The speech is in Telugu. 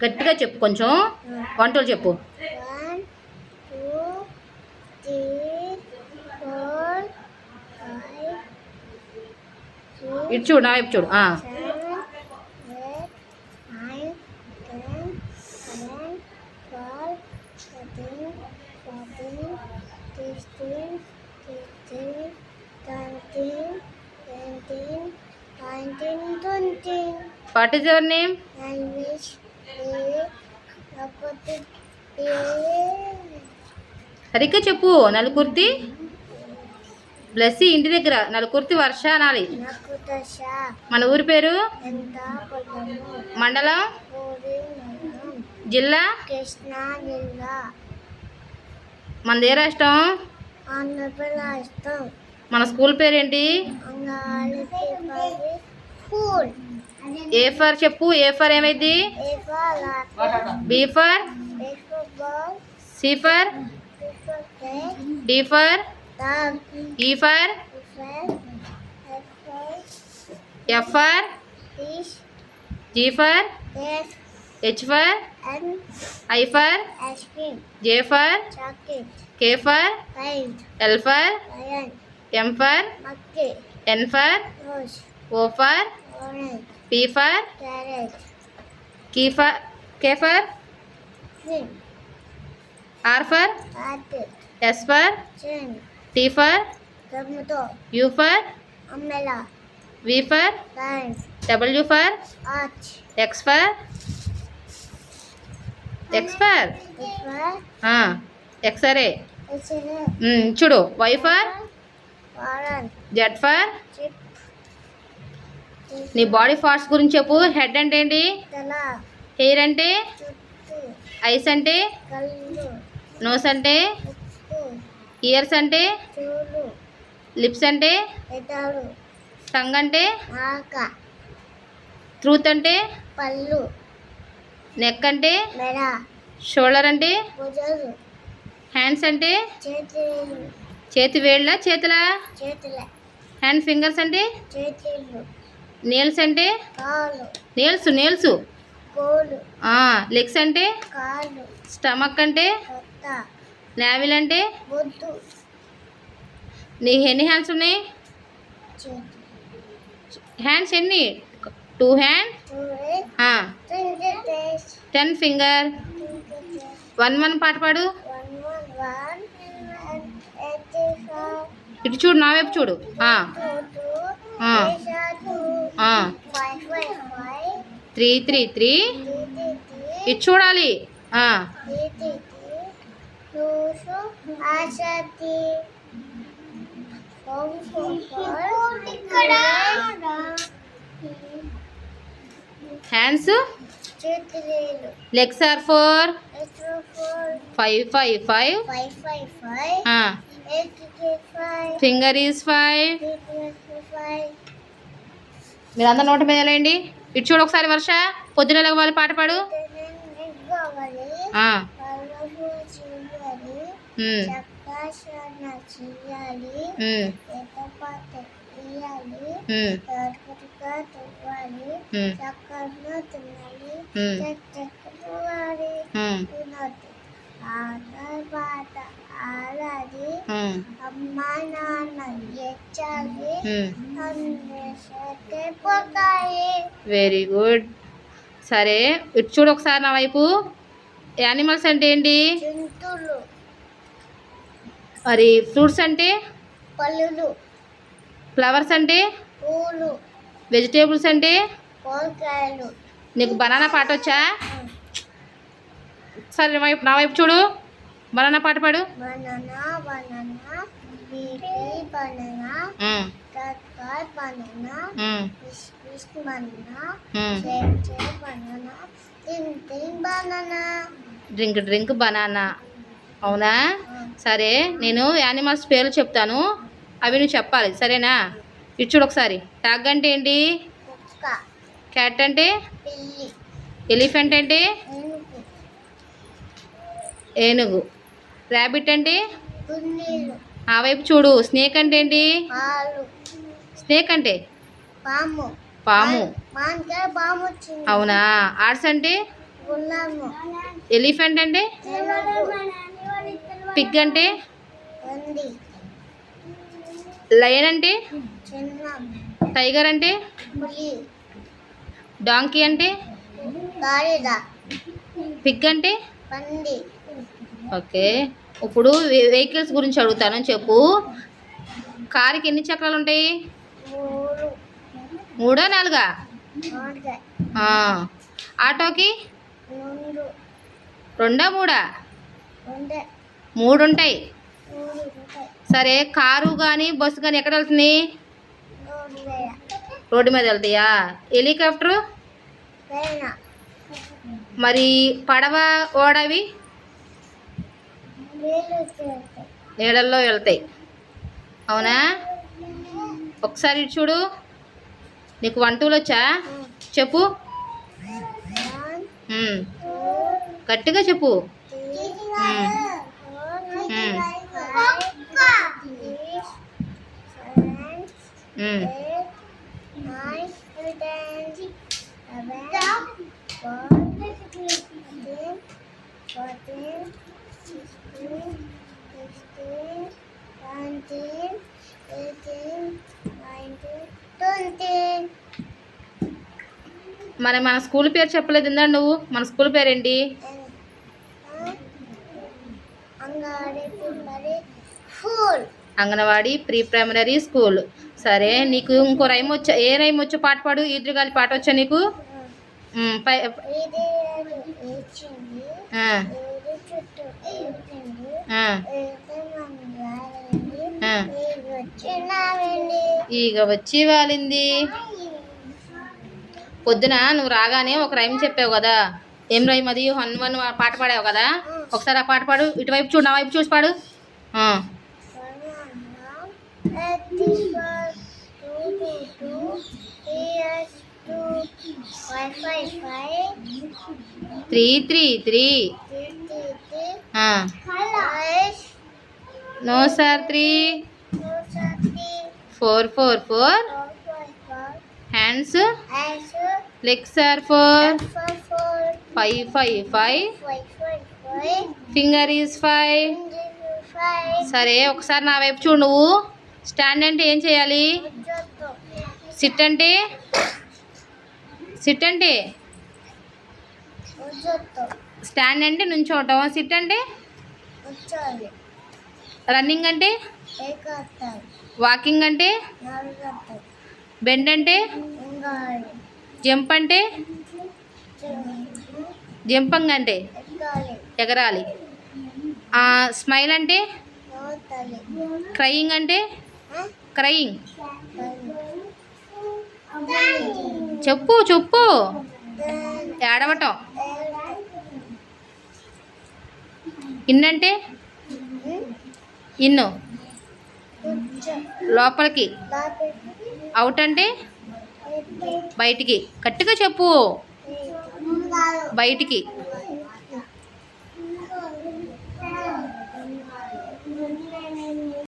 గట్టిగా చెప్పు, కొంచెం వంటలు చెప్పు. 1 2 3 4 5 ఇటు చూడు, నా వైపు చూడు. 7 8 9 10 11 12 13 14 15 16 17 18 19 20. What is your name? సరిగ్గా చెప్పు. నలుకుర్తి బ్లెస్సి ఇంటి దగ్గర నలుకుర్తి వర్ష అనాలి. మన ఊరి పేరు, మండలం, జిల్లా, కృష్ణా జిల్లా. మనది ఏ రాష్ట్రం? ఆంధ్రప్రదేశ్. మన స్కూల్ పేరేంటి? ఏ ఫర్ చెప్పు. ఏ ఫర్ ఏమైంది? B for, C for, D for, E for, F for, G for, H for, I for, J for, K for, L for, M for, N for, O for, P for, K for, R for, S for, T for, U for, V for, W for, X for, X-ray. చూడు. Y for, Z for. నీ బాడీ పార్ట్స్ గురించి చెప్పు. హెడ్ అంటే ఏంటి? హెయిర్ అంటే? ఐస్ అంటే? నోస్ అంటే? ఇయర్స్ అంటే? లిప్స్ అంటే? టంగ్ అంటే? ట్రూత్ అంటే? పళ్ళు. నెక్ అంటే? షోల్డర్ అంటే? హ్యాండ్స్ అంటే? చేతి వేళ్ళ, చేతులా? హ్యాండ్ ఫింగర్స్ అంటే? నేల్స్ అంటే? నేల్స్. లెగ్స్ అంటే? స్టమక్ అంటే? నావిల్ అంటే? నీకు ఎన్ని హ్యాండ్స్ ఉన్నాయి? హ్యాండ్స్ ఎన్ని? 2 హ్యాండ్, 10 ఫింగర్. 1 పాట పాడు. ఇటు చూడు, నా వైపు చూడు. 3 3 3. ఇటు చూడాలి. Hands, legs are 4. 5 5 5. Finger is 5. మీరందరూ నోట మీద వేయండి. ఇటు చూడు ఒకసారి. వర్ష, పొద్దున లేవాలి, పాట పాడు. అమ్మా నాన్న వెరీ గుడ్. సరే, ఇటు చూడు ఒకసారి నా వైపు. యానిమల్స్ అంటే ఏంటి? మరి ఫ్రూట్స్ అంటే? పళ్ళు. ఫ్లవర్స్ అంటే? పూలు. వెజిటేబుల్స్ అంటే? కూరగాయలు. నీకు బనానా పాట వచ్చా? సరే, నా వైపు చూడు. బనానా పాట పాడు. బనానా బనానా బీబీ banana banana fish banana banana banana drink banana. అవునా? సరే, నేను యానిమల్స్ పేర్లు చెప్తాను, అవి నువ్వు చెప్పాలి, సరేనా? ఇటు చూడు ఒకసారి. డాగ్ అంటే ఏంటి? క్యాట్ అంటే? ఎలిఫెంట్ అంటే? ఏనుగు. ర్యాబిట్ అంటే కుందేలు. ఆ వైపు చూడు. స్నేక్ అంటే ఏంటి? పాలు. స్నేక్ అంటే పాము. పాము. మామిడికాయ పాము వచ్చింది. అవునా. ఆర్ట్స్ అంటే గులాము. ఎలిఫెంట్ అంటే పిగ్ అంటే ఉంది. లయన్ అంటే చిన్నం. టైగర్ అంటే పులి. డాంకీ అంటే గాడిద. పిగ్ అంటే పంది. ఓకే. ఇప్పుడు వెహికల్స్ గురించి అడుగుతాను, చెప్పు. కారుకి ఎన్ని చక్రాలు ఉంటాయి? మూడు. 3 4? మామిడికాయ. ఆటోకి రెండు. 2 3? ఉండే. 3 ఉంటాయి. మూడు ఉంటాయి. సరే, కారు కానీ బస్సు కానీ ఎక్కడ వెళ్తుంది? రోడ్డు మీద. రోడ్డు మీద వెళ్తాయా? హెలికాప్టరు, పైన. మరి పడవ, ఓడవి నీళ్ళు చేస్తాయి. నీళ్ళల్లో వెళ్తాయి. అవునా. ఒకసారి ఇటు చూడు. నీకు 1 2 వచ్చా? చెప్పు. 1 ఉమ్, 2 గట్టిగా చెప్పు. 3 ఉమ్, 4 ఉమ్, 5 6 7 ఉమ్. 8 9 10 11 12 13 14 16 16 17 18 19 20. మరి మన స్కూల్ పేరు చెప్పలేదు ఇందా నువ్వు. మన స్కూల్ పేరేంటి? అంగడి పిల్లడి ఫుల్. Anganwadi pre primary school. సరే, నీకు ఇంకో రైమ్ వచ్చా? ఏ రైమ్ వచ్చో పాట పాడు. ఈదురుగాలి పాట వచ్చా నీకు? ఇది ఇచ్చింది. ఆ, ఇది చుట్టూ వేసింది. ఆ, ఆ. ఇది వచ్చినావండి. ఈగ వచ్చి వాలింది. పొద్దున నువ్వు రాగానే ఒక రైమ్ చెప్పావు కదా. ఏం రైమ్ అది? హనుమాన్ పాట పాడావు కదా. ఒకసారి ఆ పాట పాడు. ఇటువైపు చూడు, నా వైపు చూసి పాడు. ఆ. 3 3 3. No sir 3. 4 4 4. Hands legs are 4. 5 5 5. Finger is 5. సరే, ఒకసారి నా వైపు చూడు నువ్వు. స్టాండ్ అంటే ఏం చేయాలి? సిట్ అంటే స్టాండ్ అంటే నుంచోవటం. సిట్ అంటే రన్నింగ్ అంటే వాకింగ్ అంటే బెండ్ అంటే జంప్ అంటే జంపింగ్ అంటే ఎగరాలి. స్మైల్ అంటే క్రయింగ్ అంటే క్రయింగ్. చెప్పు చెప్పు. ఏడవటం. ఇన్ అంటే ఇన్ను లోపలికి. అవుట్ అంటే బయటికి. గట్టిగా చెప్పు. బయటికి.